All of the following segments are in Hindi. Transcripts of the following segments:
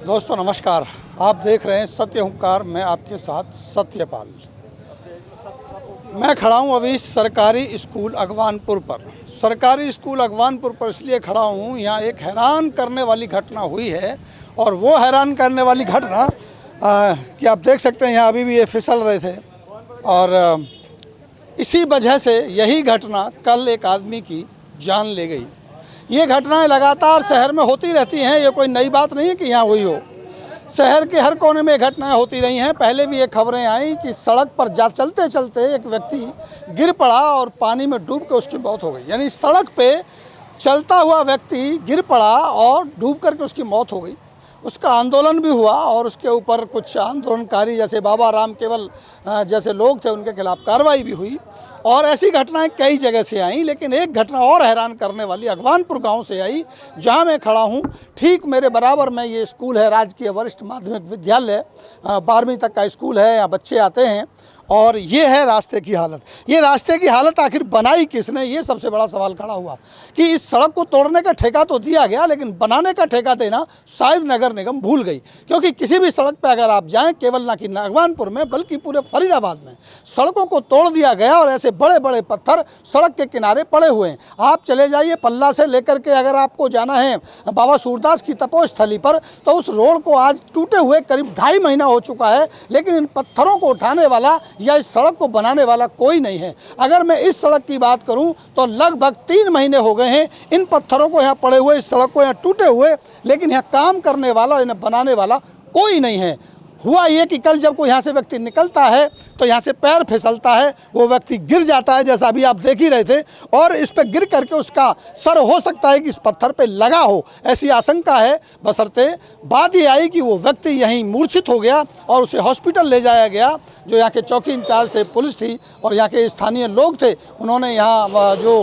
दोस्तों नमस्कार, आप देख रहे हैं सत्य हुंकार। मैं आपके साथ सत्यपाल। मैं खड़ा हूं अभी सरकारी स्कूल अगवानपुर पर। सरकारी स्कूल अगवानपुर पर इसलिए खड़ा हूं, यहां एक हैरान करने वाली घटना हुई है। और वो हैरान करने वाली घटना कि आप देख सकते हैं यहाँ अभी भी ये फिसल रहे थे। और इसी वजह से यही घटना कल एक आदमी की जान ले गई। ये घटनाएं लगातार शहर में होती रहती हैं, ये कोई नई बात नहीं है कि यहाँ हुई हो। शहर के हर कोने में घटनाएं होती रही हैं। पहले भी ये खबरें आई कि सड़क पर चलते चलते एक व्यक्ति गिर पड़ा और पानी में डूब के उसकी मौत हो गई। यानी सड़क पे चलता हुआ व्यक्ति गिर पड़ा और डूब करके उसकी मौत हो गई। उसका आंदोलन भी हुआ और उसके ऊपर कुछ आंदोलनकारी जैसे बाबा राम केवल जैसे लोग थे, उनके खिलाफ कार्रवाई भी हुई। और ऐसी घटनाएं कई जगह से आई, लेकिन एक घटना और हैरान करने वाली अगवानपुर गांव से आई, जहां मैं खड़ा हूं। ठीक मेरे बराबर में ये स्कूल है, राजकीय वरिष्ठ माध्यमिक विद्यालय, 12वीं तक का स्कूल है। यहाँ बच्चे आते हैं। और ये है रास्ते की हालत। ये रास्ते की हालत आखिर बनाई किसने, ये सबसे बड़ा सवाल खड़ा हुआ कि इस सड़क को तोड़ने का ठेका तो दिया गया, लेकिन बनाने का ठेका देना शायद नगर निगम भूल गई। क्योंकि किसी भी सड़क पर अगर आप जाएं, केवल ना कि अगवानपुर में बल्कि पूरे फरीदाबाद में सड़कों को तोड़ दिया गया और ऐसे बड़े बड़े पत्थर सड़क के किनारे पड़े हुए हैं। आप चले जाइए पल्ला से लेकर के, अगर आपको जाना है बाबा सूरदास की तपोस्थली पर, तो उस रोड को आज टूटे हुए करीब 2.5 महीना हो चुका है, लेकिन इन पत्थरों को उठाने वाला या इस सड़क को बनाने वाला कोई नहीं है। अगर मैं इस सड़क की बात करूं तो लगभग 3 महीने हो गए हैं इन पत्थरों को यहाँ पड़े हुए, इस सड़क को यहाँ टूटे हुए, लेकिन यहाँ काम करने वाला, इन्हें बनाने वाला कोई नहीं है। हुआ ये कि कल जब कोई यहाँ से व्यक्ति निकलता है तो यहाँ से पैर फिसलता है, वो व्यक्ति गिर जाता है, जैसा अभी आप देख ही रहे थे। और इस पर गिर करके उसका सर हो सकता है कि इस पत्थर पे लगा हो, ऐसी आशंका है। बशर्ते बात ये आई कि वो व्यक्ति यहीं मूर्छित हो गया और उसे हॉस्पिटल ले जाया गया। जो यहाँ के चौकी इंचार्ज थे, पुलिस थी और यहाँ के स्थानीय लोग थे, उन्होंने यहाँ जो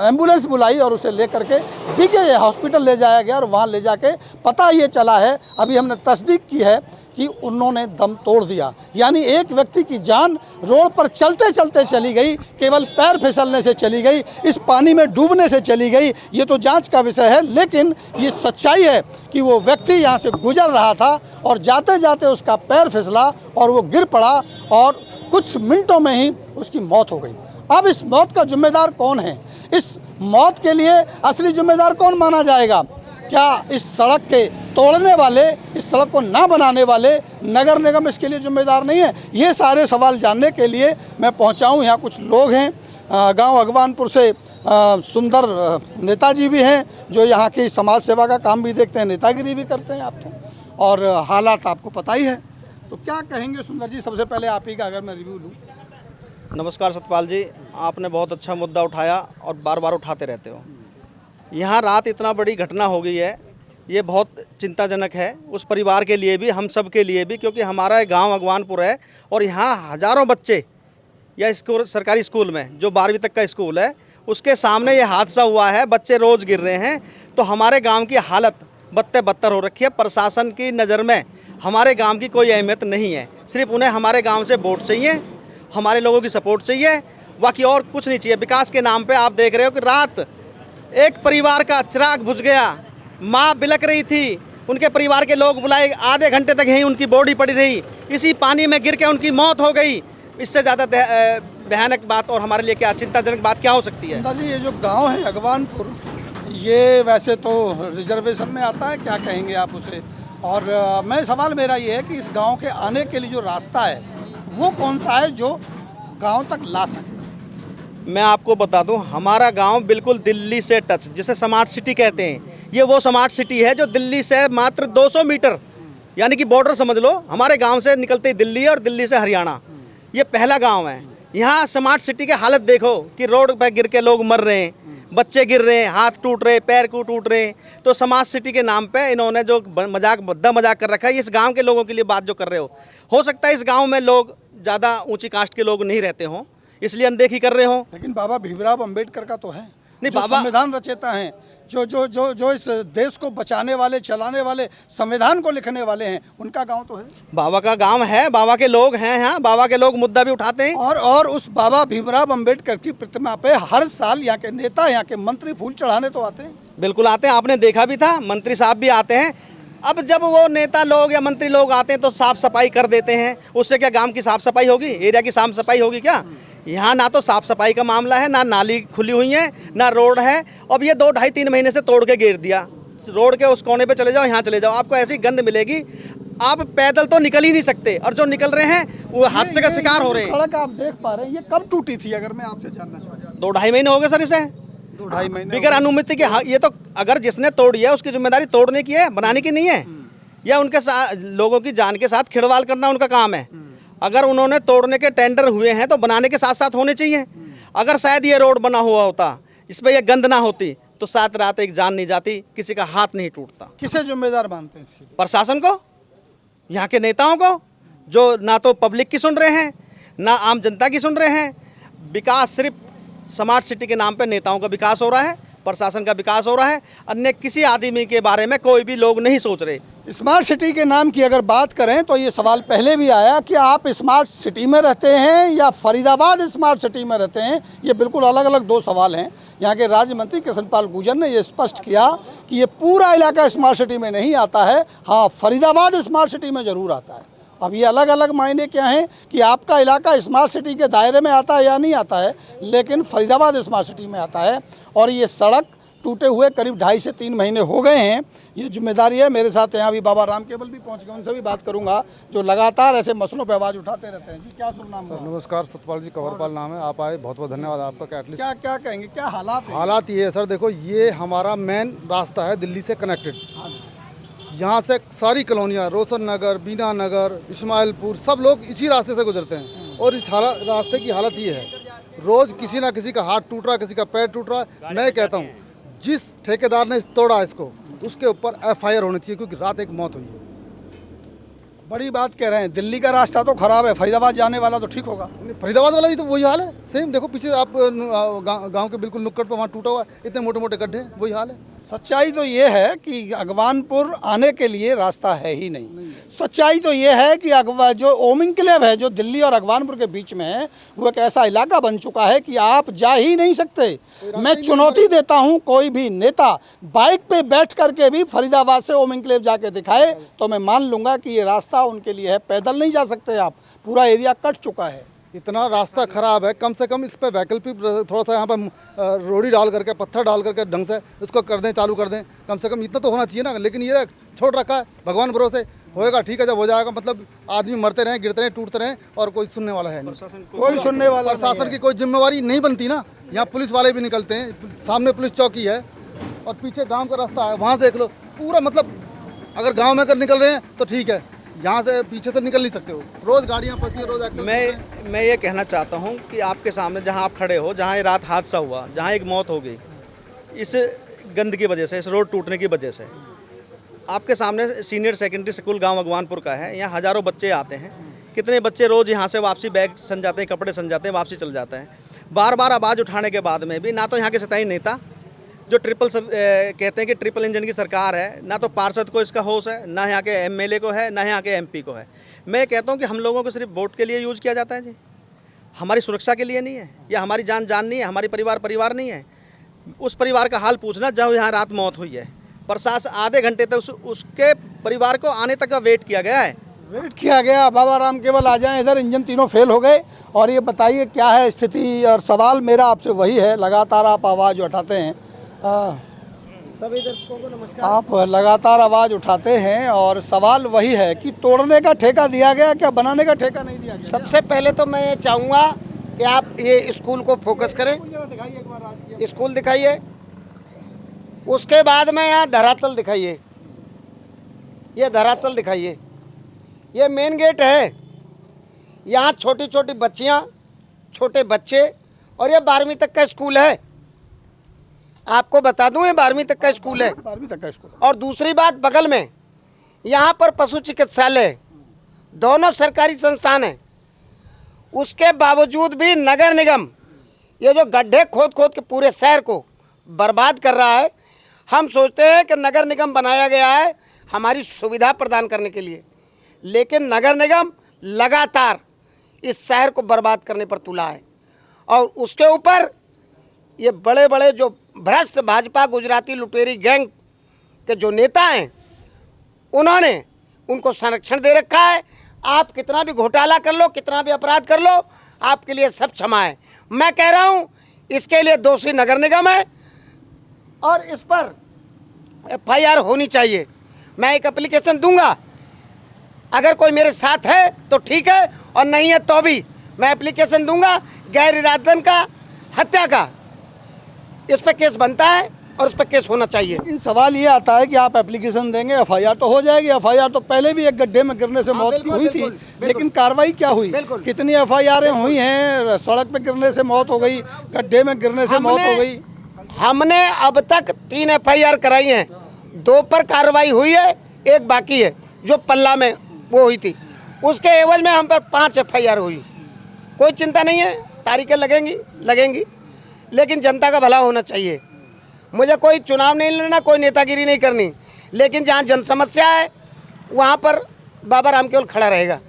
एम्बुलेंस बुलाई और उसे लेकर के बीके हॉस्पिटल ले जाया गया। और वहाँ ले जाके पता ये चला है, अभी हमने तस्दीक की है कि उन्होंने दम तोड़ दिया। यानी एक व्यक्ति की जान रोड पर चलते चलते चली गई, केवल पैर फिसलने से चली गई, इस पानी में डूबने से चली गई। ये तो जांच का विषय है, लेकिन ये सच्चाई है कि वो व्यक्ति यहाँ से गुजर रहा था और जाते जाते उसका पैर फिसला और वो गिर पड़ा और कुछ मिनटों में ही उसकी मौत हो गई। अब इस मौत का जिम्मेदार कौन है? इस मौत के लिए असली जिम्मेदार कौन माना जाएगा? क्या इस सड़क के तोड़ने वाले, इस सड़क को ना बनाने वाले नगर निगम इसके लिए जिम्मेदार नहीं है? ये सारे सवाल जानने के लिए मैं पहुंचा हूं। यहाँ कुछ लोग हैं, गांव अगवानपुर से सुंदर नेताजी भी हैं, जो यहाँ की समाज सेवा का काम भी देखते हैं, नेतागिरी भी करते हैं आप तो, और हालात आपको पता ही है। तो क्या कहेंगे सुंदर जी? सबसे पहले आप ही का अगर मैं रिव्यू लूँ। नमस्कार सतपाल जी, आपने बहुत अच्छा मुद्दा उठाया और बार बार उठाते रहते हो। यहाँ रात इतना बड़ी घटना हो गई है, ये बहुत चिंताजनक है उस परिवार के लिए भी, हम सब के लिए भी, क्योंकि हमारा गांव अगवानपुर है और यहाँ हज़ारों बच्चे या स्कूल, सरकारी स्कूल में जो 12वीं तक का स्कूल है, उसके सामने ये हादसा हुआ है। बच्चे रोज़ गिर रहे हैं। तो हमारे गाँव की हालत बदतर हो रखी है। प्रशासन की नज़र में हमारे गाँव की कोई अहमियत नहीं है। सिर्फ उन्हें हमारे गाँव से वोट चाहिए, हमारे लोगों की सपोर्ट चाहिए, बाकी और कुछ नहीं चाहिए। विकास के नाम पे आप देख रहे हो कि रात एक परिवार का चिराग बुझ गया, माँ बिलक रही थी, उनके परिवार के लोग बुलाए, आधे घंटे तक यहीं उनकी बॉडी पड़ी रही, इसी पानी में गिर के उनकी मौत हो गई। इससे ज़्यादा भयानक बात और हमारे लिए क्या, चिंताजनक बात क्या हो सकती है? जी, ये जो गांव है अगवानपुर, ये वैसे तो रिजर्वेशन में आता है, क्या कहेंगे आप उसे? और मैं सवाल मेरा ये है कि इस गांव के आने के लिए जो रास्ता है वो कौन सा है जो गांव तक ला सके? मैं आपको बता दूं, हमारा गांव बिल्कुल दिल्ली से टच, जिसे स्मार्ट सिटी कहते हैं, ये वो स्मार्ट सिटी है जो दिल्ली से मात्र 200 मीटर, यानी कि बॉर्डर समझ लो, हमारे गांव से निकलते ही दिल्ली है और दिल्ली से हरियाणा। ये पहला गांव है। यहाँ स्मार्ट सिटी की हालत देखो कि रोड पर गिर के लोग मर रहे हैं, बच्चे गिर रहे हैं, हाथ टूट रहे, पैर को टूट रहे हैं। तो स्मार्ट सिटी के नाम पे इन्होंने जो भद्दा मजाक कर रखा है, इस गांव के लोगों के लिए बात जो कर रहे हो सकता है इस गांव में लोग ज़्यादा ऊंची कास्ट के लोग नहीं रहते हों, इसलिए अनदेखी कर रहे हो। लेकिन बाबा भीमराव अंबेडकर का तो है, नहीं, जो बाबा संविधान रचेता हैं, जो इस देश को बचाने वाले, चलाने वाले, संविधान को लिखने वाले हैं, उनका गांव तो है। बाबा का गांव है, बाबा के लोग हैं यहाँ, बाबा के लोग मुद्दा भी उठाते हैं। और उस बाबा भीमराव अंबेडकर की प्रतिमा पे हर साल यहाँ के नेता, यहाँ के मंत्री फूल चढ़ाने तो आते हैं। बिल्कुल आते हैं, आपने देखा भी था, मंत्री साहब भी आते हैं। अब जब वो नेता लोग या मंत्री लोग आते हैं तो साफ सफाई कर देते हैं, उससे क्या गांव की साफ सफाई होगी, एरिया की साफ सफाई होगी क्या? यहाँ ना तो साफ सफाई का मामला है, ना नाली खुली हुई है, ना रोड है। अब ये 2-2.5-3 महीने से तोड़ के घेर दिया। रोड के उस कोने पे चले जाओ, यहाँ चले जाओ, आपको ऐसी गंद मिलेगी, आप पैदल तो निकल ही नहीं सकते, और जो निकल रहे हैं वो हादसे का शिकार हो रहे हैं। सड़क आप देख पा रहे हैं, ये कब टूटी थी, अगर मैं आपसे जानना चाहूँ? 2-2.5 महीने हो गए सर इसे, 2-2.5 महीने बिगर अनुमति के। हाँ, ये तो अगर जिसने तोड़ी है उसकी जिम्मेदारी तोड़ने की है, बनाने की नहीं है, या उनके साथ लोगों की जान के साथ खिलवाड़ करना उनका काम है। अगर उन्होंने तोड़ने के टेंडर हुए हैं तो बनाने के साथ साथ होने चाहिए। अगर शायद ये रोड बना हुआ होता, इस पर यह गंद ना होती, तो 7 रात एक जान नहीं जाती, किसी का हाथ नहीं टूटता। किसे जिम्मेदार मानते हैं इसके लिए? प्रशासन को, यहाँ के नेताओं को, जो ना तो पब्लिक की सुन रहे हैं, ना आम जनता की सुन रहे हैं। विकास सिर्फ स्मार्ट सिटी के नाम पे नेताओं का विकास हो रहा है, प्रशासन का विकास हो रहा है, अन्य किसी आदमी के बारे में कोई भी लोग नहीं सोच रहे। स्मार्ट सिटी के नाम की अगर बात करें तो ये सवाल पहले भी आया कि आप स्मार्ट सिटी में रहते हैं या फरीदाबाद स्मार्ट सिटी में रहते हैं। ये बिल्कुल अलग अलग 2 सवाल हैं। यहाँ के राज्य मंत्री कृष्णपाल गुर्जर ने ये स्पष्ट किया कि ये पूरा इलाका स्मार्ट सिटी में नहीं आता है, हाँ फरीदाबाद स्मार्ट सिटी में ज़रूर आता है। अब ये अलग अलग मायने क्या हैं कि आपका इलाका स्मार्ट सिटी के दायरे में आता है या नहीं आता है, लेकिन फरीदाबाद स्मार्ट सिटी में आता है। और ये सड़क टूटे हुए करीब 2.5 से 3 महीने हो गए हैं। ये जिम्मेदारी है। मेरे साथ यहाँ भी बाबा राम केवल भी पहुँच गए, उनसे भी बात करूँगा, जो लगातार ऐसे मसलों पर आवाज़ उठाते रहते हैं। जी क्या शुभ नाम है? नमस्कार, सतपाल जी, कंवरपाल नाम है। आप आए, बहुत बहुत धन्यवाद आपका। कैटलिस्ट क्या क्या कहेंगे, क्या हालात हैं? हालात ये है सर, देखो ये हमारा मेन रास्ता है दिल्ली से कनेक्टेड। यहाँ से सारी कॉलोनियाँ, रोशन नगर, बीना नगर, इस्माइलपुर, सब लोग इसी रास्ते से गुजरते हैं। और इस रास्ते की हालत ये है, रोज़ किसी ना किसी का हाथ टूट रहा है, किसी का पैर टूट रहा है। मैं कहता हूँ जिस ठेकेदार ने तोड़ा इसको, उसके ऊपर FIR होनी चाहिए, क्योंकि रात एक मौत हुई है। बड़ी बात कह रहे हैं। दिल्ली का रास्ता तो खराब है, फरीदाबाद जाने वाला तो ठीक होगा। फरीदाबाद वाला भी तो वही हाल है, सेम। देखो पीछे आप गांव के बिल्कुल नुक्कड़ पर वहाँ टूटा हुआ है, इतने मोटे मोटे गड्ढे हैं, वही हाल है। सच्चाई तो ये है कि अगवानपुर आने के लिए रास्ता है ही नहीं। सच्चाई तो ये है कि जो ओमिंकलेव है, जो दिल्ली और अगवानपुर के बीच में है, वो एक ऐसा इलाका बन चुका है कि आप जा ही नहीं सकते। मैं चुनौती देता हूं, कोई भी नेता बाइक पे बैठ करके भी फरीदाबाद से ओमिंकलेव जाके दिखाए तो मैं मान लूँगा कि ये रास्ता उनके लिए है। पैदल नहीं जा सकते आप, पूरा एरिया कट चुका है। इतना रास्ता खराब है, कम से कम इस पे वैकल्पिक थोड़ा सा यहाँ पर रोड़ी डाल करके, पत्थर डाल करके ढंग से इसको कर दें, चालू कर दें। कम से कम इतना तो होना चाहिए ना। लेकिन ये छोड़ रखा है, भगवान भरोसे होएगा, ठीक है, जब हो जाएगा। मतलब आदमी मरते रहें, गिरते रहें, टूटते रहें, और कोई सुनने वाला है नहीं। कोई सुनने वाला, प्रशासन की कोई जिम्मेवारी नहीं बनती ना। यहाँ पुलिस वाले भी निकलते हैं, सामने पुलिस चौकी है और पीछे गाँव का रास्ता है, वहाँ देख लो पूरा। मतलब अगर गाँव में अगर निकल रहे हैं तो ठीक है, यहाँ से पीछे से निकल नहीं सकते हो। रोज़ गाड़ियाँ फंसती हैं, रोज़ एक्सीडेंट। मैं ये कहना चाहता हूँ कि आपके सामने जहाँ आप खड़े हो, जहाँ ये रात हादसा हुआ, जहाँ एक मौत हो गई, इस गंद की वजह से, इस रोड टूटने की वजह से। आपके सामने सीनियर सेकेंडरी स्कूल गांव अगवानपुर का है। यहाँ हज़ारों बच्चे आते हैं। कितने बच्चे रोज़ यहाँ से वापसी बैग सन जाते हैं, कपड़े सन जाते हैं, वापसी चल जाते हैं। बार बार आवाज़ उठाने के बाद में भी ना तो यहाँ के सताई नेता, जो कहते हैं कि ट्रिपल इंजन की सरकार है, ना तो पार्षद को इसका होश है, ना यहाँ के MLA को है, ना यहाँ के MP को है। मैं कहता हूँ कि हम लोगों को सिर्फ वोट के लिए यूज़ किया जाता है जी, हमारी सुरक्षा के लिए नहीं है, या हमारी जान नहीं है, हमारी परिवार नहीं है। उस परिवार का हाल पूछना जहाँ यहाँ रात मौत हुई है। प्रशासन आधे घंटे तक उसके परिवार को आने तक का वेट किया गया है। वेट किया गया। बाबा राम केवल आ जाएं इधर, इंजन तीनों फेल हो गए। और ये बताइए क्या है स्थिति। और सवाल मेरा आपसे वही है, लगातार आप आवाज़ उठाते हैं, सभी दर्शकों को नमस्कार। आप लगातार आवाज़ उठाते हैं और सवाल वही है कि तोड़ने का ठेका दिया गया, क्या बनाने का ठेका नहीं दिया गया? सबसे पहले तो मैं ये चाहूँगा कि आप ये स्कूल को फोकस करें, दिखाइए एक बार राजकीय। स्कूल दिखाइए, उसके बाद में यहाँ धरातल दिखाइए, ये धरातल दिखाइए। ये मेन गेट है, यहाँ छोटी छोटी बच्चियाँ, छोटे बच्चे, और ये 12वीं तक का स्कूल है। आपको बता दूं ये 12वीं तक का स्कूल है। 12वीं तक का स्कूल। और दूसरी बात, बगल में यहाँ पर पशु चिकित्सालय, दोनों सरकारी संस्थान हैं। उसके बावजूद भी नगर निगम ये जो गड्ढे खोद खोद के पूरे शहर को बर्बाद कर रहा है। हम सोचते हैं कि नगर निगम बनाया गया है हमारी सुविधा प्रदान करने के लिए, लेकिन नगर निगम लगातार इस शहर को बर्बाद करने पर तुला है। और उसके ऊपर ये बड़े बड़े जो भ्रष्ट भाजपा गुजराती लुटेरी गैंग के जो नेता हैं, उन्होंने उनको संरक्षण दे रखा है। आप कितना भी घोटाला कर लो, कितना भी अपराध कर लो, आपके लिए सब क्षमा है। मैं कह रहा हूँ इसके लिए दोषी नगर निगम है और इस पर FIR होनी चाहिए। मैं एक एप्लीकेशन दूंगा, अगर कोई मेरे साथ है तो ठीक है और नहीं है तो भी मैं एप्लीकेशन दूंगा गैर इरादतन का, हत्या का। इस पर केस बनता है और उस पर केस होना चाहिए। लेकिन सवाल ये आता है कि आप एप्लीकेशन देंगे, FIR तो हो जाएगी। FIR तो पहले भी एक गड्ढे में गिरने से मौत की हुई थी, लेकिन कार्रवाई क्या हुई? कितनी FIR हुई हैं? सड़क पे गिरने से मौत हो गई, गड्ढे में गिरने से मौत हो गई। हमने अब तक 3 FIR कराई हैं, 2 पर कार्रवाई हुई है, 1 बाकी है जो पल्ला में वो हुई थी। उसके एवज में हम पर 5 FIR हुई। कोई चिंता नहीं है, तारीखें लगेंगी, लेकिन जनता का भला होना चाहिए। मुझे कोई चुनाव नहीं लड़ना, कोई नेतागिरी नहीं करनी, लेकिन जहाँ जन समस्या है वहाँ पर बाबा राम केवल खड़ा रहेगा।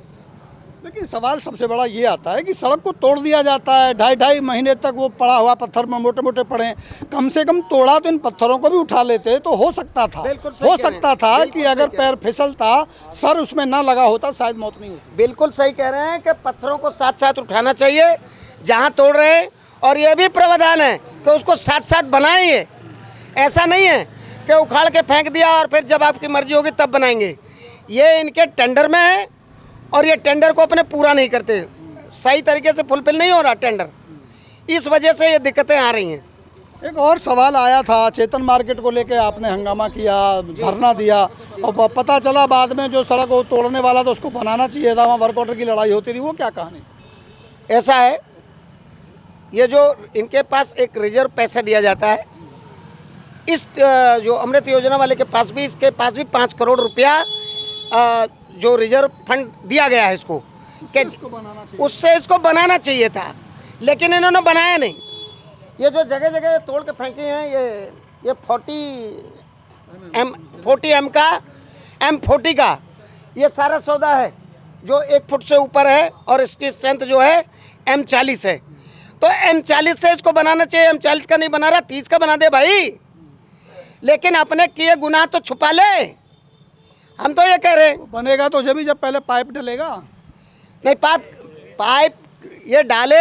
लेकिन सवाल सबसे बड़ा ये आता है कि सड़क को तोड़ दिया जाता है, 2.5 महीने तक वो पड़ा हुआ पत्थर में मोटे मोटे पड़े हैं। कम से कम तोड़ा तो इन पत्थरों को भी उठा लेते तो हो सकता था। हो सकता था कि अगर पैर फिसलता, सर उसमें ना लगा होता, शायद मौत नहीं होती। बिल्कुल सही कह रहे हैं कि पत्थरों को साथ साथ उठाना चाहिए जहाँ तोड़ रहे हैं, और ये भी प्रावधान है कि उसको साथ साथ बनाएंगे। ऐसा नहीं है कि उखाड़ के फेंक दिया और फिर जब आपकी मर्जी होगी तब बनाएंगे। ये इनके टेंडर में है और ये टेंडर को अपने पूरा नहीं करते, सही तरीके से फुलफिल नहीं हो रहा टेंडर, इस वजह से ये दिक्कतें आ रही हैं। एक और सवाल आया था, चेतन मार्केट को लेके आपने हंगामा किया, धरना दिया, और पता चला बाद में जो सड़क वो तोड़ने वाला था उसको बनाना चाहिए था, वहाँ वर्क ऑर्डर की लड़ाई होती रही। वो क्या कहानी? ऐसा है, ये जो इनके पास एक रिजर्व पैसा दिया जाता है, इस जो अमृत योजना वाले के पास भी, इसके पास भी 5 करोड़ रुपया जो रिजर्व फंड दिया गया है इसको, कि उससे इसको बनाना चाहिए था, लेकिन इन्होंने बनाया नहीं। ये जो जगह जगह तोड़ के फेंके हैं, ये 40 M40 का ये सारा सौदा है जो 1 फुट से ऊपर है, और इसकी स्ट्रेंथ जो है M40 है। तो M40 से इसको बनाना चाहिए, M40 का नहीं बना रहा, 30 का बना दे भाई, लेकिन अपने किए गुनाह तो छुपा ले। हम तो ये कह रहे हैं बनेगा तो जब पहले पाइप डलेगा। नहीं, पाइप ये डाले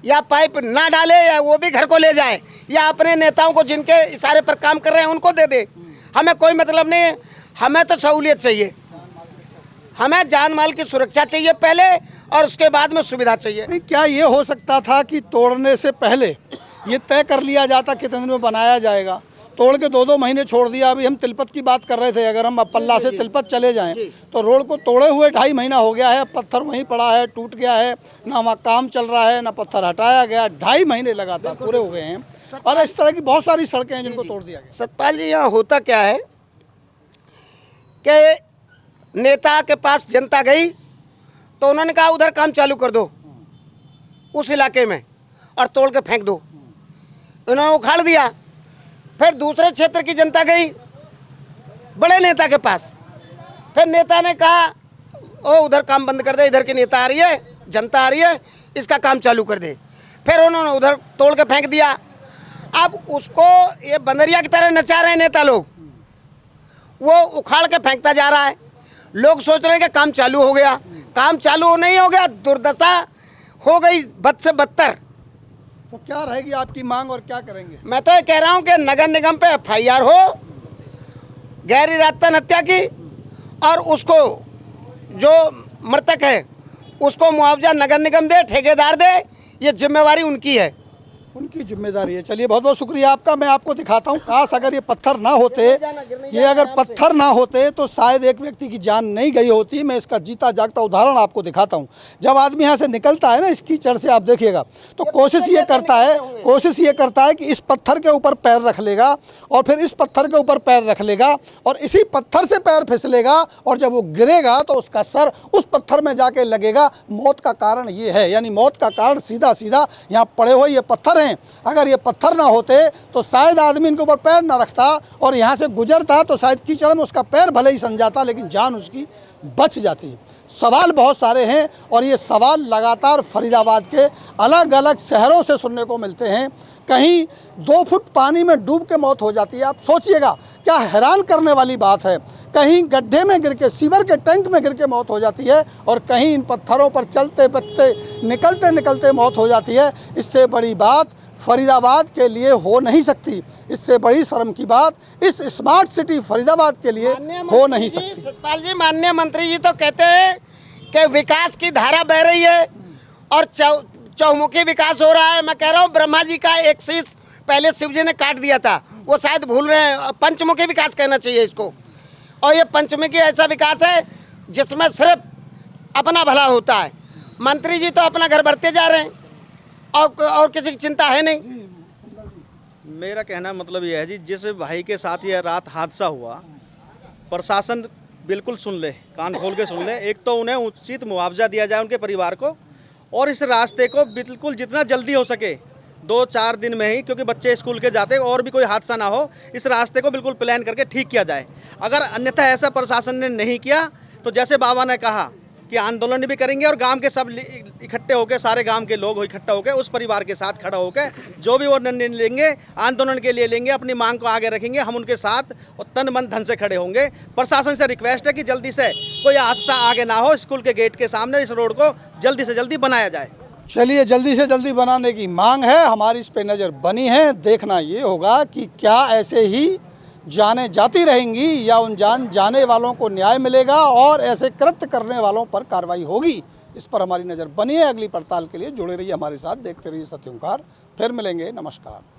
या पाइप ना डाले, या वो भी घर को ले जाए, या अपने नेताओं को जिनके इशारे पर काम कर रहे हैं उनको दे दे, हमें कोई मतलब नहीं है। हमें तो सहूलियत चाहिए, हमें जान माल की सुरक्षा चाहिए पहले, और उसके बाद में सुविधा चाहिए। क्या ये हो सकता था कि तोड़ने से पहले ये तय कर लिया जाता कितने दिन में बनाया जाएगा? तोड़ के 2-2 महीने छोड़ दिया। अभी हम तिलपत की बात कर रहे थे, अगर हम पल्ला से तिलपत चले जाएं तो रोड को तोड़े हुए 2.5 महीना हो गया है, पत्थर वहीं पड़ा है, टूट गया है, ना वहाँ काम चल रहा है, ना पत्थर हटाया गया, 2.5 महीने लगातार पूरे हो गए हैं। और इस तरह की बहुत सारी सड़कें हैं जिनको तोड़ दिया गया। सतपाल जी, यहाँ होता क्या है कि नेता के पास जनता गई तो उन्होंने कहा उधर काम चालू कर दो उस इलाके में, और तोड़ के फेंक दो, उन्होंने उखाड़ दिया। फिर दूसरे क्षेत्र की जनता गई बड़े नेता के पास, फिर नेता ने कहा ओ उधर काम बंद कर दे, इधर की नेता आ रही है, जनता आ रही है, इसका काम चालू कर दे। फिर उन्होंने उधर तोड़ के फेंक दिया। अब उसको ये बंदरिया की तरह नचा रहे हैं नेता लोग, वो उखाड़ के फेंकता जा रहा है। लोग सोच रहे हैं कि काम चालू हो गया, काम चालू नहीं हो गया, दुर्दशा हो गई बद से बदतर। तो क्या रहेगी आपकी मांग और क्या करेंगे? मैं तो ये कह रहा हूँ कि नगर निगम पे FIR हो गैर इरादतन हत्या की, और उसको जो मृतक है उसको मुआवजा नगर निगम दे, ठेकेदार दे, ये जिम्मेवारी उनकी है, उनकी जिम्मेदारी है। चलिए, बहुत बहुत शुक्रिया आपका। मैं आपको दिखाता हूँ, काश अगर ये पत्थर ना होते, ये अगर पत्थर ना होते तो शायद एक व्यक्ति की जान नहीं गई होती। मैं इसका जीता जागता उदाहरण आपको दिखाता हूँ। जब आदमी यहाँ से निकलता है ना, इस कीचड़ से, आप देखिएगा, तो कोशिश ये करता है कि इस पत्थर के ऊपर पैर रख लेगा, और फिर इस पत्थर के ऊपर पैर रख लेगा, और इसी पत्थर से पैर फिसलेगा, और जब वो गिरेगा तो उसका सर उस पत्थर में जाके लगेगा। मौत का कारण ये है, यानी मौत का कारण सीधा सीधा यहाँ पड़े हुए ये पत्थर हैं। अगर ये पत्थर ना होते तो शायद आदमी इनके ऊपर पैर ना रखता, और यहाँ से गुजरता तो शायद कीचड़ में उसका पैर भले ही सन जाता, लेकिन जान उसकी बच जाती। सवाल बहुत सारे हैं, और ये सवाल लगातार फरीदाबाद के अलग अलग शहरों से सुनने को मिलते हैं। कहीं 2 फुट पानी में डूब के मौत हो जाती है। आप सोचिएगा, क्या हैरान करने वाली बात है। कहीं गड्ढे में गिर के, सीवर के टैंक में गिर के मौत हो जाती है, और कहीं इन पत्थरों पर चलते बचते निकलते निकलते मौत हो जाती है। इससे बड़ी बात फरीदाबाद के लिए हो नहीं सकती। इससे बड़ी शर्म की बात इस स्मार्ट सिटी फरीदाबाद के लिए हो नहीं सकती। सतपाल जी, माननीय मंत्री जी तो कहते हैं कि विकास की धारा बह रही है और चौमुखी विकास हो रहा है। मैं कह रहा हूँ ब्रह्मा जी का एक शीश पहले शिव जी ने काट दिया था, वो शायद भूल रहे हैं। पंचमुखी विकास कहना चाहिए इसको। और ये पंचमुखी ऐसा विकास है जिसमें सिर्फ अपना भला होता है। मंत्री जी तो अपना घर बढ़ते जा रहे हैं और किसी की चिंता है नहीं। मेरा कहना मतलब यह है जी, जिस भाई के साथ ये रात हादसा हुआ, प्रशासन बिल्कुल सुन ले, कान खोल के सुन ले। एक तो उन्हें उचित मुआवजा दिया जाए उनके परिवार को, और इस रास्ते को बिल्कुल जितना जल्दी हो सके 2-4 दिन में ही, क्योंकि बच्चे स्कूल के जाते और भी कोई हादसा ना हो, इस रास्ते को बिल्कुल प्लान करके ठीक किया जाए। अगर अन्यथा ऐसा प्रशासन ने नहीं किया तो जैसे बाबा ने कहा कि आंदोलन भी करेंगे, और गांव के सब इकट्ठे होकर, सारे गांव के लोग इकट्ठा होकर उस परिवार के साथ खड़ा होकर जो भी वो निर्णय लेंगे आंदोलन के लिए लेंगे, अपनी मांग को आगे रखेंगे। हम उनके साथ और तन मन धन से खड़े होंगे। प्रशासन से रिक्वेस्ट है कि जल्दी से कोई हादसा आगे ना हो, स्कूल के गेट के सामने इस रोड को जल्दी से जल्दी बनाया जाए। चलिए, जल्दी से जल्दी बनाने की मांग है, हमारी इस पे नज़र बनी है। देखना ये होगा कि क्या ऐसे ही जाने जाती रहेंगी या उन जाने वालों को न्याय मिलेगा और ऐसे कृत्य करने वालों पर कार्रवाई होगी। इस पर हमारी नज़र बनी है। अगली पड़ताल के लिए जुड़े रहिए हमारे साथ, देखते रहिए सत्योंकार। फिर मिलेंगे, नमस्कार।